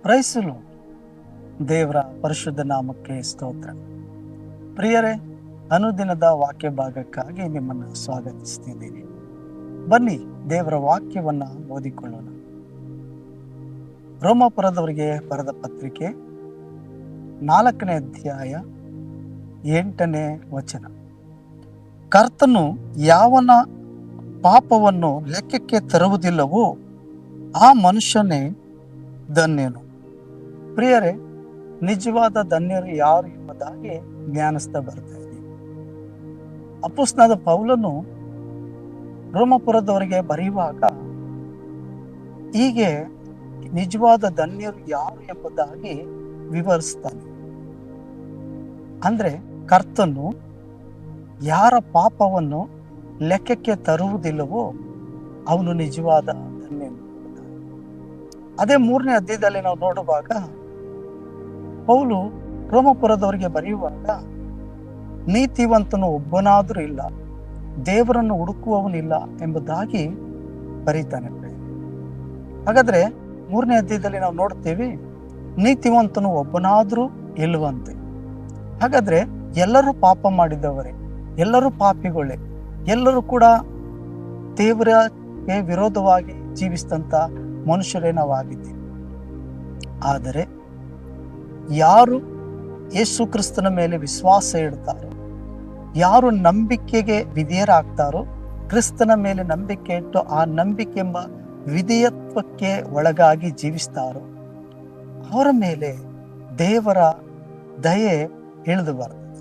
ಪ್ರೈಸಲು ದೇವರ ಪರಿಶುದ್ಧ ನಾಮಕ್ಕೆ ಸ್ತೋತ್ರ. ಪ್ರಿಯರೇ, ಅನುದಿನದ ವಾಕ್ಯ ಭಾಗಕ್ಕಾಗಿ ನಿಮ್ಮನ್ನು ಸ್ವಾಗತಿಸ್ತಿದ್ದೀನಿ. ಬನ್ನಿ ದೇವರ ವಾಕ್ಯವನ್ನ ಓದಿಕೊಳ್ಳೋಣ. ರೋಮಾಪುರದವರಿಗೆ ಬರೆದ ಪತ್ರಿಕೆ 4ನೇ ಅಧ್ಯಾಯ 8ನೇ ವಚನ. ಕರ್ತನು ಯಾವನ ಪಾಪವನ್ನು ಲೆಕ್ಕಕ್ಕೆ ತರುವುದಿಲ್ಲವೋ ಆ ಮನುಷ್ಯನೇ ಧನ್ಯನು. ಪ್ರಿಯರೇ, ನಿಜವಾದ ಧನ್ಯರು ಯಾರು ಎಂಬುದಾಗಿ ಜ್ಞಾನಿಸ್ತಾ ಬರ್ತಾ ಇದ್ದೀವಿ. ಅಪೊಸ್ತಲನಾದ ಪೌಲನು ರೋಮಾಪುರದವರಿಗೆ ಬರೆಯುವಾಗ ಹೀಗೆ ನಿಜವಾದ ಧನ್ಯರು ಯಾರು ಎಂಬುದಾಗಿ ವಿವರಿಸ್ತಾನೆ. ಅಂದ್ರೆ ಕರ್ತನು ಯಾರ ಪಾಪವನ್ನು ಲೆಕ್ಕಕ್ಕೆ ತರುವುದಿಲ್ಲವೋ ಅವನು ನಿಜವಾದ ಧನ್ಯನು. ಅದೇ 3ನೇ ಅಧ್ಯಾಯದಲ್ಲಿ ನಾವು ನೋಡುವಾಗ ಪೌಲು ರೋಮಾಪುರದವರಿಗೆ ಬರೆಯುವಾಗ ನೀತಿವಂತನು ಒಬ್ಬನಾದರೂ ಇಲ್ಲ, ದೇವರನ್ನು ಹುಡುಕುವವನಿಲ್ಲ ಎಂಬುದಾಗಿ ಬರೀತಾನೆ. ಹಾಗಾದ್ರೆ 3ನೇ ಅಧ್ಯಾಯದಲ್ಲಿ ನಾವು ನೋಡ್ತೇವೆ ನೀತಿವಂತನು ಒಬ್ಬನಾದರೂ ಇಲ್ಲವಂತೆ. ಹಾಗಾದ್ರೆ ಎಲ್ಲರೂ ಪಾಪ ಮಾಡಿದವರೇ, ಎಲ್ಲರೂ ಪಾಪಿಗಳೇ, ಎಲ್ಲರೂ ಕೂಡ ದೇವರಿಗೆ ವಿರೋಧವಾಗಿ ಜೀವಿಸಿದಂತ ಮನುಷ್ಯರೇ ನಾವಾಗಿದ್ದೀವಿ. ಆದರೆ ಯಾರು ಯೇಸು ಕ್ರಿಸ್ತನ ಮೇಲೆ ವಿಶ್ವಾಸ ಇಡ್ತಾರೋ, ಯಾರು ನಂಬಿಕೆಗೆ ವಿಧೇಯರಾಗ್ತಾರೋ, ಕ್ರಿಸ್ತನ ಮೇಲೆ ನಂಬಿಕೆ ಇಟ್ಟು ಆ ನಂಬಿಕೆ ಎಂಬ ವಿಧೇಯತ್ವಕ್ಕೆ ಒಳಗಾಗಿ ಜೀವಿಸ್ತಾರೋ ಅವರ ಮೇಲೆ ದೇವರ ದಯೆ ಇಳಿದು ಬರ್ತದೆ,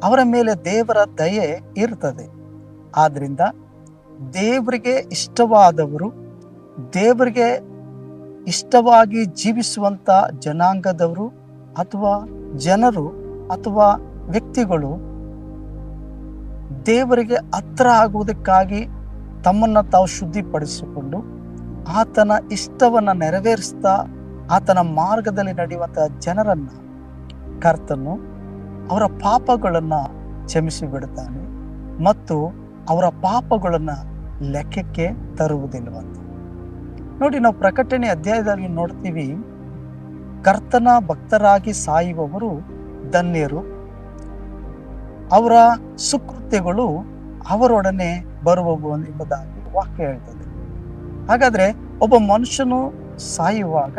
ಅವರ ಮೇಲೆ ದೇವರ ದಯೆ ಇರ್ತದೆ. ಆದ್ರಿಂದ ದೇವರಿಗೆ ಇಷ್ಟವಾದವರು, ದೇವರಿಗೆ ಇಷ್ಟವಾಗಿ ಜೀವಿಸುವಂತ ಜನಾಂಗದವರು ಅಥವಾ ಜನರು ಅಥವಾ ವ್ಯಕ್ತಿಗಳು ದೇವರಿಗೆ ಹತ್ರ ಆಗುವುದಕ್ಕಾಗಿ ತಮ್ಮನ್ನ ತಾವು ಶುದ್ಧಿಪಡಿಸಿಕೊಂಡು ಆತನ ಇಷ್ಟವನ್ನ ನೆರವೇರಿಸ್ತಾ ಆತನ ಮಾರ್ಗದಲ್ಲಿ ನಡೆಯುವಂತಹ ಜನರನ್ನ ಕರ್ತನು ಅವರ ಪಾಪಗಳನ್ನ ಕ್ಷಮಿಸಿ ಬಿಡುತ್ತಾನೆ ಮತ್ತು ಅವರ ಪಾಪಗಳನ್ನ ಲೆಕ್ಕಕ್ಕೆ ತರುವುದಿಲ್ಲವಂತ. ನೋಡಿ, ನಾವು ಪ್ರಕಟಣೆ ಅಧ್ಯಾಯದಲ್ಲಿ ನೋಡ್ತೀವಿ, ಕರ್ತನ ಭಕ್ತರಾಗಿ ಸಾಯುವವರು ಧನ್ಯರು, ಅವರ ಸುಕೃತ್ಯಗಳು ಅವರೊಡನೆ ಬರುವವು ಎಂಬುದಾಗಿ ವಾಕ್ಯ ಹೇಳ್ತದೆ. ಹಾಗಾದ್ರೆ ಒಬ್ಬ ಮನುಷ್ಯನು ಸಾಯುವಾಗ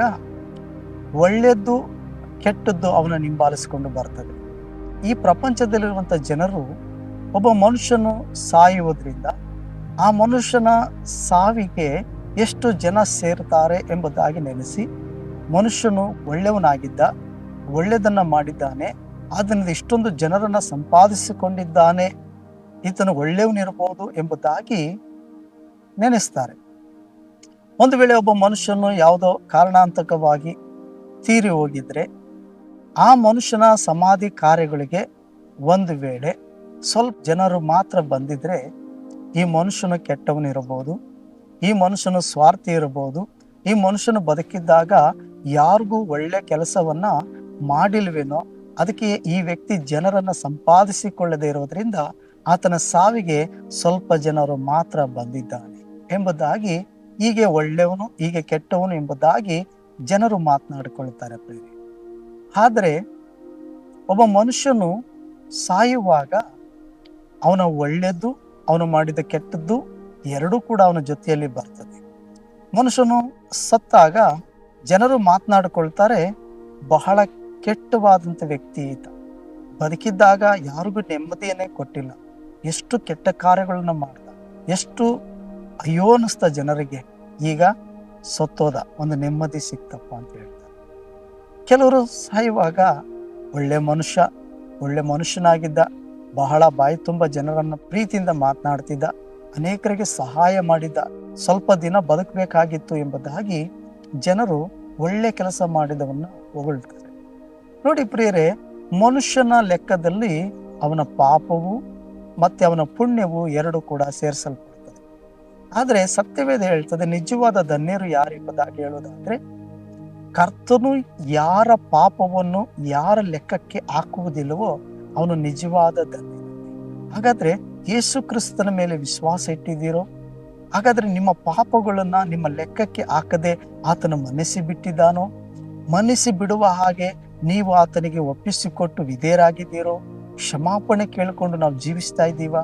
ಒಳ್ಳೆಯದ್ದು ಕೆಟ್ಟದ್ದು ಅವನ ಹಿಂಬಾಲಿಸಿಕೊಂಡು ಬರ್ತದೆ. ಈ ಪ್ರಪಂಚದಲ್ಲಿರುವಂತ ಜನರು ಒಬ್ಬ ಮನುಷ್ಯನು ಸಾಯುವುದರಿಂದ ಆ ಮನುಷ್ಯನ ಸಾವಿಗೆ ಎಷ್ಟು ಜನ ಸೇರ್ತಾರೆ ಎಂಬುದಾಗಿ ನೆನೆಸಿ, ಮನುಷ್ಯನು ಒಳ್ಳೆಯವನಾಗಿದ್ದ, ಒಳ್ಳೆಯದನ್ನ ಮಾಡಿದ್ದಾನೆ, ಅದರಿಂದ ಇಷ್ಟೊಂದು ಜನರನ್ನ ಸಂಪಾದಿಸಿಕೊಂಡಿದ್ದಾನೆ, ಈತನು ಒಳ್ಳೆಯವನಿರಬಹುದು ಎಂಬುದಾಗಿ ನೆನೆಸ್ತಾರೆ. ಒಂದು ವೇಳೆ ಒಬ್ಬ ಮನುಷ್ಯನು ಯಾವುದೋ ಕಾರಣಾಂತಕವಾಗಿ ತೀರಿ ಹೋಗಿದ್ರೆ ಆ ಮನುಷ್ಯನ ಸಮಾಧಿ ಕಾರ್ಯಗಳಿಗೆ ಒಂದು ವೇಳೆ ಸ್ವಲ್ಪ ಜನರು ಮಾತ್ರ ಬಂದಿದ್ರೆ ಈ ಮನುಷ್ಯನು ಕೆಟ್ಟವನಿರಬಹುದು, ಈ ಮನುಷ್ಯನು ಸ್ವಾರ್ಥಿ ಇರಬಹುದು, ಈ ಮನುಷ್ಯನು ಬದುಕಿದ್ದಾಗ ಯಾರಿಗೂ ಒಳ್ಳೆ ಕೆಲಸವನ್ನ ಮಾಡಿಲ್ವೇನೋ, ಅದಕ್ಕೆ ಈ ವ್ಯಕ್ತಿ ಜನರನ್ನ ಸಂಪಾದಿಸಿಕೊಳ್ಳದೆ ಇರೋದ್ರಿಂದ ಆತನ ಸಾವಿಗೆ ಸ್ವಲ್ಪ ಜನರು ಮಾತ್ರ ಬಂದಿದ್ದಾನೆ ಎಂಬುದಾಗಿ, ಹೀಗೆ ಒಳ್ಳೆಯವನು ಹೀಗೆ ಕೆಟ್ಟವನು ಎಂಬುದಾಗಿ ಜನರು ಮಾತನಾಡಿಕೊಳ್ತಾರೆ. ಆದರೆ ಒಬ್ಬ ಮನುಷ್ಯನು ಸಾಯುವಾಗ ಅವನ ಒಳ್ಳೆಯದು, ಅವನು ಮಾಡಿದ ಕೆಟ್ಟದ್ದು ಎರಡೂ ಕೂಡ ಅವನ ಜೊತೆಯಲ್ಲಿ ಬರ್ತದೆ. ಮನುಷ್ಯನು ಸತ್ತಾಗ ಜನರು ಮಾತನಾಡಿಕೊಳ್ತಾರೆ, ಬಹಳ ಕೆಟ್ಟವಾದಂಥ ವ್ಯಕ್ತಿ ಈತ, ಬದುಕಿದ್ದಾಗ ಯಾರಿಗೂ ನೆಮ್ಮದಿಯನ್ನೇ ಕೊಟ್ಟಿಲ್ಲ, ಎಷ್ಟು ಕೆಟ್ಟ ಕಾರ್ಯಗಳನ್ನ ಮಾಡ್ದ, ಎಷ್ಟು ಅಯ್ಯೋ ಅನ್ನಿಸ್ತ ಜನರಿಗೆ, ಈಗ ಸತ್ತೋದ, ಒಂದು ನೆಮ್ಮದಿ ಸಿಕ್ತಪ್ಪ ಅಂತ ಹೇಳ್ತಾರೆ. ಕೆಲವರು ಸಾಯುವಾಗ ಒಳ್ಳೆ ಮನುಷ್ಯನಾಗಿದ್ದ, ಬಹಳ ಬಾಯಿ ತುಂಬ ಜನರನ್ನ ಪ್ರೀತಿಯಿಂದ ಮಾತನಾಡ್ತಿದ್ದ, ಅನೇಕರಿಗೆ ಸಹಾಯ ಮಾಡಿದ್ದ, ಸ್ವಲ್ಪ ದಿನ ಬದುಕಬೇಕಾಗಿತ್ತು ಎಂಬುದಾಗಿ ಜನರು ಒಳ್ಳೆ ಕೆಲಸ ಮಾಡಿದವನ್ನ ಹೊಗಳ್ತಾರೆ. ನೋಡಿ ಪ್ರಿಯರೇ, ಮನುಷ್ಯನ ಲೆಕ್ಕದಲ್ಲಿ ಅವನ ಪಾಪವು ಮತ್ತೆ ಅವನ ಪುಣ್ಯವು ಎರಡು ಕೂಡ ಸೇರಿಸಲ್ಪಡ್ತದೆ. ಆದರೆ ಸತ್ಯವೇದ ಹೇಳ್ತದೆ, ನಿಜವಾದ ಧನ್ಯರು ಯಾರು ಎಂಬುದಾಗಿ ಹೇಳೋದಾದ್ರೆ, ಕರ್ತನು ಯಾರ ಪಾಪವನ್ನು ಯಾರ ಲೆಕ್ಕಕ್ಕೆ ಹಾಕುವುದಿಲ್ಲವೋ ಅವನು ನಿಜವಾದ ಧನ್ಯ. ಹಾಗಾದ್ರೆ ಯೇಸು ಕ್ರಿಸ್ತನ ಮೇಲೆ ವಿಶ್ವಾಸ ಇಟ್ಟಿದ್ದೀರೋ, ಹಾಗಾದ್ರೆ ನಿಮ್ಮ ಪಾಪಗಳನ್ನ ನಿಮ್ಮ ಲೆಕ್ಕಕ್ಕೆ ಹಾಕದೆ ಆತನ ಮನ್ನಿಸಿ ಬಿಟ್ಟಿದ್ದಾನೋ, ಮನ್ನಿಸಿ ಬಿಡುವ ಹಾಗೆ ನೀವು ಆತನಿಗೆ ಒಪ್ಪಿಸಿಕೊಟ್ಟು ವಿಧೇಯರಾಗಿದ್ದೀರೋ? ಕ್ಷಮಾಪಣೆ ಕೇಳಿಕೊಂಡು ನಾವು ಜೀವಿಸ್ತಾ ಇದ್ದೀವ?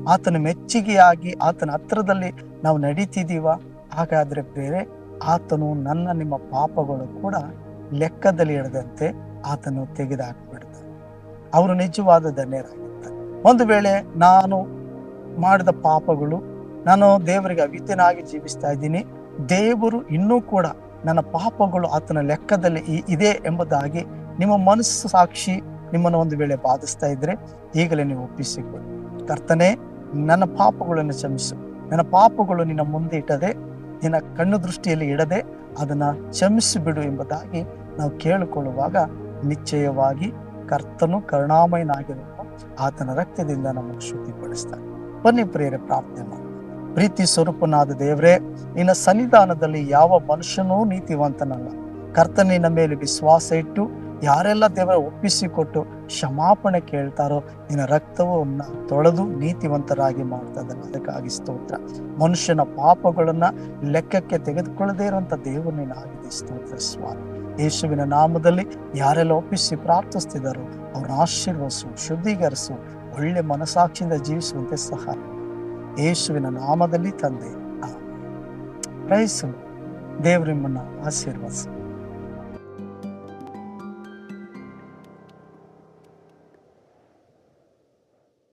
ಆತನ ಮೆಚ್ಚುಗೆಯಾಗಿ ಆತನ ಹತ್ರದಲ್ಲಿ ನಾವು ನಡೀತಿದ್ದೀವ? ಹಾಗಾದ್ರೆ ಬೇರೆ ಆತನು ನಿಮ್ಮ ಪಾಪಗಳು ಕೂಡ ಲೆಕ್ಕದಲ್ಲಿ ಇಡದಂತೆ ಆತನು ತೆಗೆದುಹಾಕ್ಬಿಡ್ತಾನೆ. ಅವರು ನಿಜವಾದ ಧನ್ಯರಾಗಿರ್ತಾರೆ. ಒಂದು ವೇಳೆ ನಾನು ಮಾಡಿದ ಪಾಪಗಳು, ನಾನು ದೇವರಿಗೆ ಅವಿಧೇಯನಾಗಿ ಜೀವಿಸ್ತಾ ಇದ್ದೀನಿ, ದೇವರು ಇನ್ನೂ ಕೂಡ ನನ್ನ ಪಾಪಗಳು ಆತನ ಲೆಕ್ಕದಲ್ಲಿ ಇದೆ ಎಂಬುದಾಗಿ ನಿಮ್ಮ ಮನಸ್ಸು ಸಾಕ್ಷಿ ನಿಮ್ಮನ್ನು ಒಂದು ವೇಳೆ ಬಾಧಿಸ್ತಾ ಇದ್ರೆ ಈಗಲೇ ನೀವು ಒಪ್ಪಿಸಿಕೊಳ್ಳಿ. ಕರ್ತನೇ, ನನ್ನ ಪಾಪಗಳನ್ನು ಕ್ಷಮಿಸು. ನನ್ನ ಪಾಪಗಳು ನಿನ್ನ ಮುಂದೆ ಇಟ್ಟದೆ, ನಿನ್ನ ಕಣ್ಣು ದೃಷ್ಟಿಯಲ್ಲಿ ಇಡದೆ ಅದನ್ನ ಕ್ಷಮಿಸಿಬಿಡು ಎಂಬುದಾಗಿ ನಾವು ಕೇಳಿಕೊಳ್ಳುವಾಗ ನಿಶ್ಚಯವಾಗಿ ಕರ್ತನು ಕರುಣಾಮಯನಾಗಿರುವ ಆತನ ರಕ್ತದಿಂದ ನಮ್ಮನ್ನು ಶುದ್ಧಿಪಡಿಸ್ತಾನೆ. ಬನ್ನಿ ಪ್ರಿಯರೇ, ಪ್ರಾರ್ಥನೆ ಮಾಡಿ. ಪ್ರೀತಿ ಸ್ವರೂಪನಾದ ದೇವರೇ, ನಿನ್ನ ಸನ್ನಿಧಾನದಲ್ಲಿ ಯಾವ ಮನುಷ್ಯನೂ ನೀತಿವಂತನಲ್ಲ. ಕರ್ತನಿನ ಮೇಲೆ ವಿಶ್ವಾಸ ಇಟ್ಟು ಯಾರೆಲ್ಲ ದೇವರ ಒಪ್ಪಿಸಿಕೊಟ್ಟು ಕ್ಷಮಾಪಣೆ ಕೇಳ್ತಾರೋ ನಿನ್ನ ರಕ್ತವನ್ನ ತೊಳೆದು ನೀತಿವಂತರಾಗಿ ಮಾಡ್ತದೆ. ಅದಕ್ಕಾಗಿ ಸ್ತೋತ್ರ. ಮನುಷ್ಯನ ಪಾಪಗಳನ್ನ ಲೆಕ್ಕಕ್ಕೆ ತೆಗೆದುಕೊಳ್ಳದೇ ಇರುವಂತ ದೇವರು ನೀನಾಗಿದೆ. ಸ್ತೋತ್ರ ಸ್ವಾಮಿ. ಯೇಸುವಿನ ನಾಮದಲ್ಲಿ ಯಾರೆಲ್ಲ ಒಪ್ಪಿಸಿ ಪ್ರಾರ್ಥಿಸ್ತಿದ್ದಾರೋ ಅವ್ರನ್ನ ಆಶೀರ್ವದಿಸು, ಶುದ್ಧೀಕರಿಸು, ಒಳ್ಳೆ ಮನಸಾಕ್ಷಿಯಿಂದ ಜೀವಿಸುವಂತೆ ಸಹಾಯ ಯೇಸುವಿನ ನಾಮದಲ್ಲಿ ತಂದೆ. ಪ್ರೈಸು. ದೇವರು ನಿಮ್ಮನ್ನ ಆಶೀರ್ವದಿಸು.